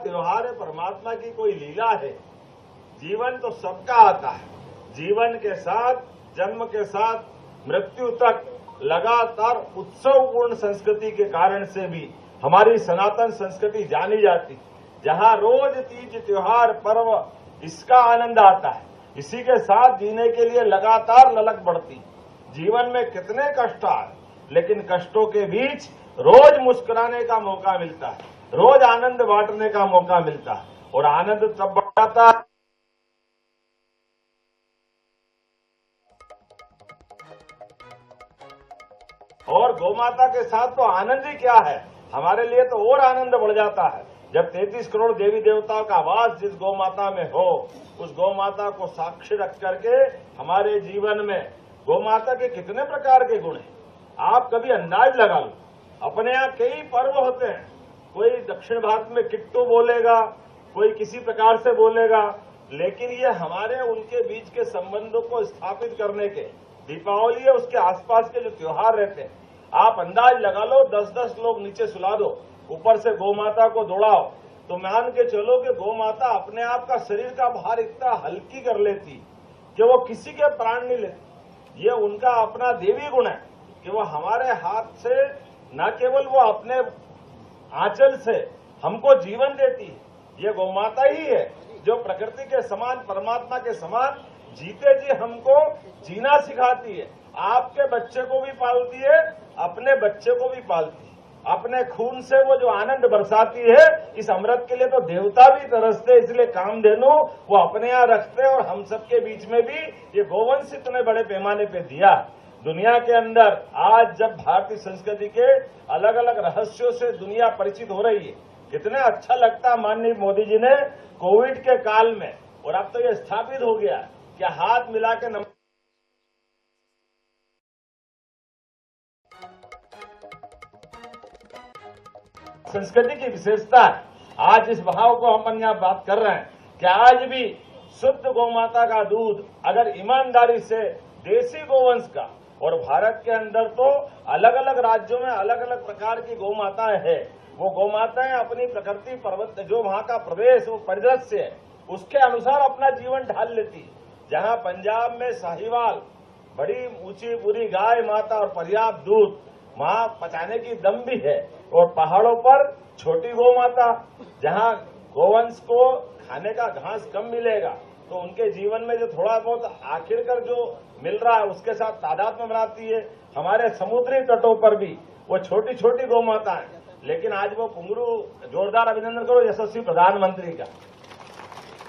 त्योहार है, परमात्मा की कोई लीला है। जीवन तो सबका आता है, जीवन के साथ, जन्म के साथ मृत्यु तक लगातार उत्सवपूर्ण संस्कृति के कारण से भी हमारी सनातन संस्कृति जानी जाती। जहां रोज तीज त्योहार पर्व इसका आनंद आता है, इसी के साथ जीने के लिए लगातार ललक बढ़ती। जीवन में कितने कष्ट आए, लेकिन कष्टों के बीच रोज मुस्कुराने का मौका मिलता है, रोज आनंद बांटने का मौका मिलता है, और आनंद तब बढ़ता है और गौमाता के साथ तो आनंद ही क्या है, हमारे लिए तो और आनंद बढ़ जाता है जब 33 करोड़ देवी देवताओं का वास जिस गौमाता में हो, उस गौमाता को साक्षी रख करके हमारे जीवन में गौमाता के कितने प्रकार के गुण हैं। आप कभी अंदाज लगा लो, अपने यहाँ कई पर्व होते हैं, कोई दक्षिण भारत में किट्टू बोलेगा, कोई किसी प्रकार से बोलेगा, लेकिन ये हमारे उनके बीच के संबंधों को स्थापित करने के, दीपावली है उसके आसपास के जो त्योहार रहते हैं, आप अंदाज लगा लो, 10-10 लोग नीचे सुला दो, ऊपर से गौमाता को दौड़ाओ, तो मान के चलो कि गौमाता अपने आप का शरीर का भार इतना हल्की कर लेती कि वो किसी के प्राण नहीं लेती। ये उनका अपना देवी गुण है कि वो हमारे हाथ से न केवल वो अपने आंचल से हमको जीवन देती है, ये गौमाता ही है जो प्रकृति के समान, परमात्मा के समान जीते जी हमको जीना सिखाती है। आपके बच्चे को भी पालती है, अपने बच्चे को भी पालती है, अपने खून से वो जो आनंद बरसाती है, इस अमृत के लिए तो देवता भी तरसते, इसलिए कामधेनु वो अपने यहाँ रखते, और हम सबके बीच में भी ये गोवंश इतने बड़े पैमाने पे दिया। दुनिया के अंदर आज जब भारतीय संस्कृति के अलग अलग रहस्यों से दुनिया परिचित हो रही है, कितना अच्छा लगता माननीय मोदी जी ने कोविड के काल में, और अब तो ये स्थापित हो गया कि हाथ मिला के संस्कृति की विशेषता है। आज इस भाव को हम यहाँ बात कर रहे हैं कि आज भी शुद्ध गौमाता का दूध अगर ईमानदारी से देसी गोवंश का, और भारत के अंदर तो अलग अलग राज्यों में अलग अलग प्रकार की गौमाताएं हैं, वो गौमाताएं अपनी प्रकृति पर्वत जो वहां का प्रदेश वो परिदृश्य है उसके अनुसार अपना जीवन ढाल लेती है। जहां पंजाब में साहिवाल बड़ी ऊंची पूरी गाय माता और पर्याप्त दूध वहां पचाने की दम भी है, और पहाड़ों पर छोटी गौ माता जहां गोवंश को खाने का घास कम मिलेगा तो उनके जीवन में जो थोड़ा बहुत आखिरकार जो मिल रहा है उसके साथ तादाद में बनाती है। हमारे समुद्री तटों पर भी वो छोटी छोटी गौ माता है, लेकिन आज वो पुंगरू, जोरदार अभिनंदन करो यशस्वी प्रधानमंत्री का,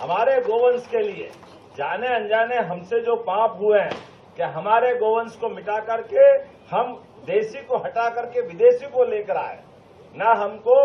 हमारे गोवंश के लिए जाने अनजाने हमसे जो पाप हुए हैं कि हमारे गोवंश को मिटा करके हम देसी को हटा करके विदेशी को लेकर आए, ना हमको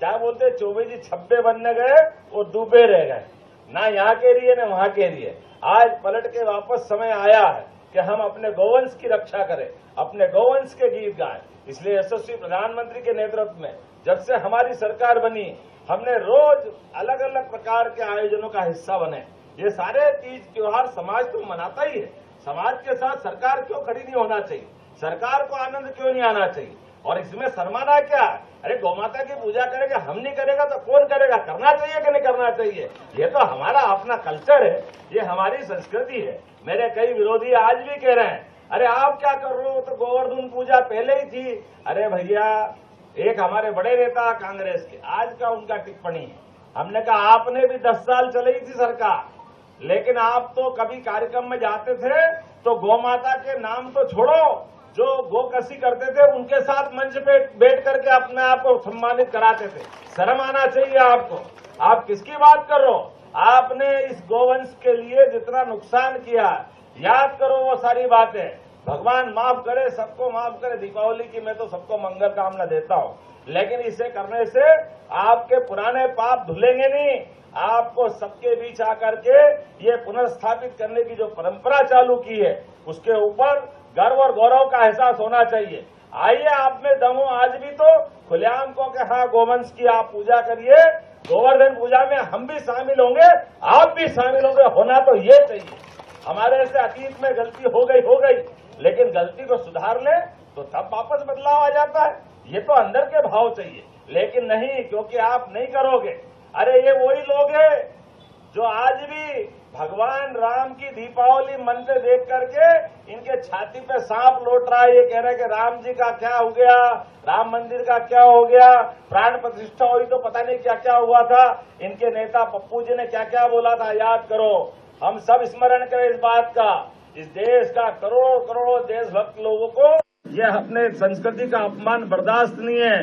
क्या बोलते चौबे जी छब्बे बनने गए वो डूबे रह गए, ना यहाँ के लिए ना वहां के लिए। आज पलट के वापस समय आया है कि हम अपने गोवंश की रक्षा करें, अपने गोवंश के गीत गाएं। इसलिए यशस्वी प्रधानमंत्री के नेतृत्व में जब से हमारी सरकार बनी, हमने रोज अलग अलग प्रकार के आयोजनों का हिस्सा बने। ये सारे तीज त्योहार समाज तो मनाता ही है, समाज के साथ सरकार क्यों खड़ी नहीं होना चाहिए, सरकार को आनंद क्यों नहीं आना चाहिए, और इसमें शर्माना क्या है? अरे गौमाता की पूजा करेगा, हम नहीं करेगा तो कौन करेगा? करना चाहिए कि नहीं करना चाहिए? ये तो हमारा अपना कल्चर है, ये हमारी संस्कृति है। मेरे कई विरोधी आज भी कह रहे हैं अरे आप क्या कर रहे हो, तो गोवर्धन पूजा पहले ही थी। अरे भैया, एक हमारे बड़े नेता कांग्रेस के आज का उनका टिप्पणी है, हमने कहा आपने भी 10 साल चलाई थी सरकार, लेकिन आप तो कभी कार्यक्रम में जाते थे तो गौ माता के नाम तो छोड़ो, जो गोकसी करते थे उनके साथ मंच पे बैठ करके अपने आप को सम्मानित कराते थे। शर्म आना चाहिए आपको। आप किसकी बात कर रहे हो? आपने इस गोवंश के लिए जितना नुकसान किया, याद करो वो सारी बातें। भगवान माफ करे, सबको माफ करे। दीपावली की मैं तो सबको मंगल कामना देता हूं, लेकिन इसे करने से आपके पुराने पाप धुलेंगे नहीं। आपको सबके बीच आकर के ये पुनर्स्थापित करने की जो परंपरा चालू की है उसके ऊपर गर्व और गौरव का एहसास होना चाहिए। आइए आप में दम हो आज भी तो खुलेआम को कि हाँ गोवंश की आप पूजा करिए, गोवर्धन पूजा में हम भी शामिल होंगे, आप भी शामिल होंगे, होना तो ये चाहिए। हमारे से अतीत में गलती हो गई, लेकिन गलती को सुधार ले तो तब वापस बदलाव आ जाता है। ये तो अंदर के भाव चाहिए, लेकिन नहीं, क्योंकि आप नहीं करोगे, अरे ये वही लोग हैं जो आज भी भगवान राम की दीपावली मंत्र देख करके इनके छाती पे सांप लौट रहा है। ये कह रहे हैं कि राम जी का क्या हो गया, राम मंदिर का क्या हो गया, प्राण प्रतिष्ठा हुई तो पता नहीं क्या क्या हुआ था। इनके नेता पप्पू जी ने क्या क्या बोला था, याद करो। हम सब स्मरण करें इस बात का। इस देश का करोड़ों करोड़ों देशभक्त लोगों को यह अपने संस्कृति का अपमान बर्दाश्त नहीं है।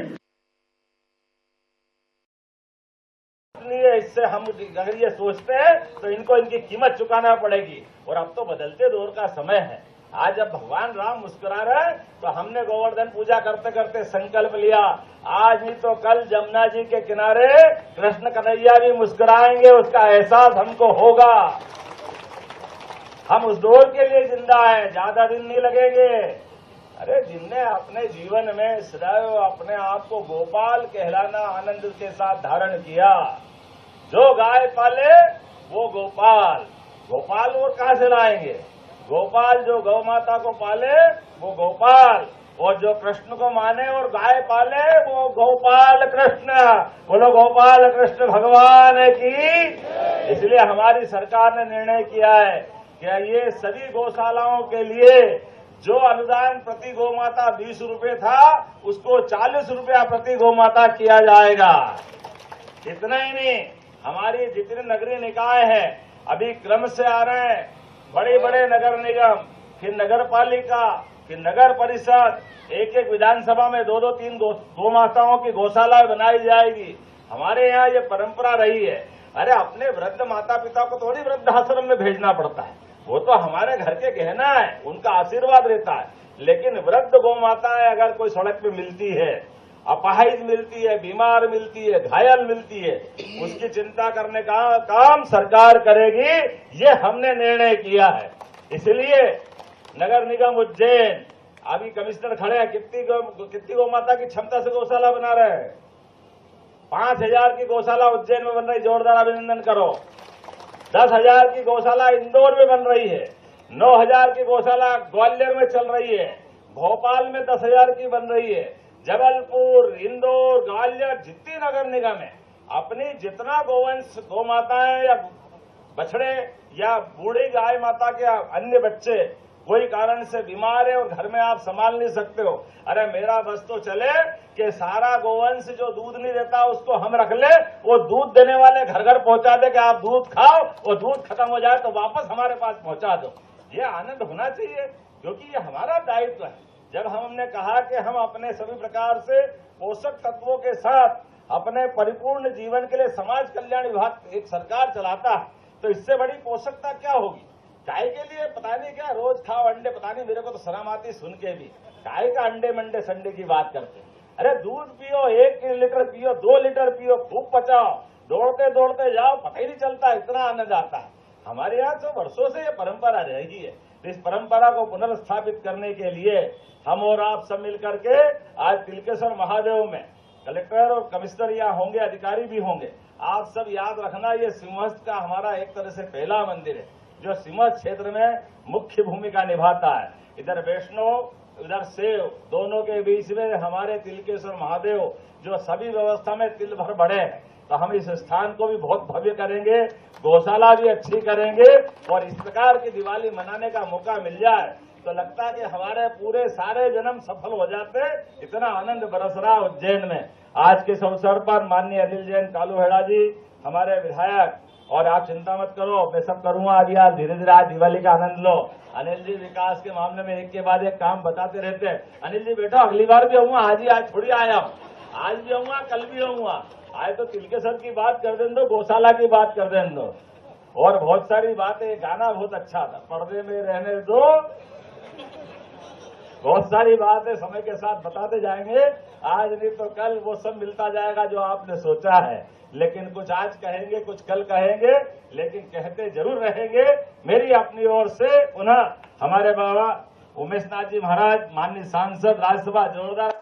इससे हम अगर ये सोचते हैं तो इनको इनकी कीमत चुकाना पड़ेगी। और अब तो बदलते दौर का समय है। आज जब भगवान राम मुस्कुरा रहे हैं तो हमने गोवर्धन पूजा करते करते संकल्प लिया, आज नहीं तो कल जमुना जी के किनारे कृष्ण कन्हैया भी मुस्कुराएंगे, उसका एहसास हमको होगा। हम उस दौर के लिए जिंदा हैं, ज्यादा दिन नहीं लगेंगे। अरे जिनने अपने जीवन में सदैव अपने आप को गोपाल कहलाना आनंद के साथ धारण किया, जो गाय पाले वो गोपाल। गोपाल वो कहां से लाएंगे? गोपाल जो गौ माता को पाले वो गोपाल, और जो कृष्ण को माने और गाय पाले वो गोपाल कृष्ण। बोलो गोपाल कृष्ण भगवान की। इसलिए हमारी सरकार ने निर्णय किया है कि ये सभी गौशालाओं के लिए जो अनुदान प्रति गौमाता 20 रुपए था उसको 40 रुपया प्रति गौमाता किया जाएगा। इतना ही नहीं, हमारी जितने नगरीय निकाय हैं अभी क्रम से आ रहे हैं, बड़े बड़े नगर निगम, फिर नगर पालिका, फिर नगर परिषद, एक एक विधानसभा में 2-2 3 गौमाताओं की गौशाला बनाई जाएगी। हमारे यहाँ ये परंपरा रही है। अरे अपने वृद्ध माता पिता को थोड़ी वृद्धाश्रम में भेजना पड़ता है, वो तो हमारे घर के गहना है, उनका आशीर्वाद रहता है। लेकिन वृद्ध गौ माताएं अगर कोई सड़क पे मिलती है, अपाहिज मिलती है, बीमार मिलती है, घायल मिलती है, उसकी चिंता करने का काम सरकार करेगी। ये हमने निर्णय किया है। इसलिए नगर निगम उज्जैन अभी कमिश्नर खड़े हैं, कितनी गौ माता की क्षमता से गौशाला बना रहे हैं? 5000 की गौशाला उज्जैन में बन रही, जोरदार अभिनंदन करो। 10,000 की गौशाला इंदौर में बन रही है, 9,000 की गौशाला ग्वालियर में चल रही है, भोपाल में 10,000 की बन रही है, जबलपुर, इंदौर, ग्वालियर, जितनी नगर निगम है अपनी जितना गोवंश गौ माताएं या बछड़े या बूढ़ी गाय माता के अन्य बच्चे कोई कारण से बीमार है और घर में आप संभाल नहीं सकते हो, अरे मेरा बस तो चले कि सारा गोवंश जो दूध नहीं देता उसको हम रख ले, वो दूध देने वाले घर घर पहुंचा दे कि आप दूध खाओ, और दूध खत्म हो जाए तो वापस हमारे पास पहुंचा दो। ये आनंद होना चाहिए, क्योंकि ये हमारा दायित्व है। जब हमने कहा कि हम अपने सभी प्रकार से पोषक तत्वों के साथ अपने परिपूर्ण जीवन के लिए समाज कल्याण विभाग एक सरकार चलाता है, तो इससे बड़ी पोषकता क्या होगी? गाय के लिए पता नहीं क्या रोज खाओ अंडे, पता नहीं, मेरे को तो शर्म आती सुन के भी। गाय का अंडे मंडे संडे की बात करते हैं। अरे दूध पियो, 1 लीटर पियो, 2 लीटर पियो, खूब पचाओ, दौड़ते दौड़ते जाओ, पता ही नहीं चलता, इतना आनंद आता है। हमारे यहाँ तो वर्षों से ये परंपरा रही है। इस परंपरा को पुनर्स्थापित करने के लिए हम और आप सब मिलकर के आज तिलकेश्वर महादेव में कलेक्टर और कमिश्नर यहाँ होंगे, अधिकारी भी होंगे। आप सब याद रखना, ये सिंहस्थ का हमारा एक तरह से पहला मंदिर है जो सिंहस्थ क्षेत्र में मुख्य भूमिका निभाता है। इधर वैष्णव, इधर सेव, दोनों के बीच में हमारे तिलकेश्वर महादेव जो सभी व्यवस्था में तिल भर बढ़े हैं। तो हम इस स्थान को भी बहुत भव्य करेंगे, गौशाला भी अच्छी करेंगे, और इस प्रकार की दिवाली मनाने का मौका मिल जाए तो लगता है कि हमारे पूरे सारे जन्म सफल हो जाते। इतना आनंद बरस रहा उज्जैन में। आज के इस अवसर पर माननीय अनिल जैन कालूहेड़ा जी हमारे विधायक, और आप चिंता मत करो, मैं सब करूंगा। अभी आज धीरे धीरे आज दिवाली का आनंद लो। अनिल जी विकास के मामले में एक के बाद एक काम बताते रहते हैं। अनिल जी बैठो, अगली बार भी आऊंगा, आज ही आज थोड़ी आया हूँ, आज भी आऊंगा, कल भी आऊंगा। आए तो तिलकेश्वर की बात कर दें दो, गौशाला की बात कर दें दो, और बहुत सारी बातें। गाना बहुत अच्छा था, पर्दे में रहने दो, बहुत सारी बातें समय के साथ बताते जाएंगे। आज नहीं तो कल वो सब मिलता जाएगा जो आपने सोचा है। लेकिन कुछ आज कहेंगे, कुछ कल कहेंगे, लेकिन कहते जरूर रहेंगे। मेरी अपनी ओर से पुनः हमारे बाबा उमेश नाथ जी महाराज, माननीय सांसद, राज्यसभा, जोरदार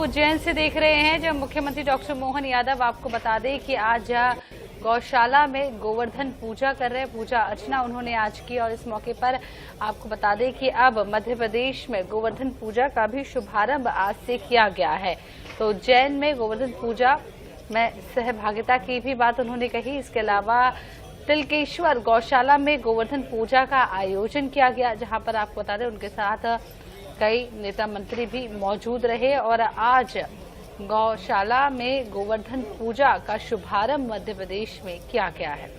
उज्जैन से देख रहे हैं, जब मुख्यमंत्री डॉक्टर मोहन यादव आपको बता दें कि आज गौशाला में गोवर्धन पूजा कर रहे हैं, पूजा अर्चना उन्होंने आज की। और इस मौके पर आपको बता दें कि अब मध्य प्रदेश में गोवर्धन पूजा का भी शुभारंभ आज से किया गया है। तो उज्जैन में गोवर्धन पूजा में सहभागिता की भी बात उन्होंने कही। इसके अलावा तिलकेश्वर गौशाला में गोवर्धन पूजा का आयोजन किया गया, जहां पर आपको बता दें उनके साथ कई नेता मंत्री भी मौजूद रहे। और आज गौशाला में गोवर्धन पूजा का शुभारंभ मध्य प्रदेश में किया गया है।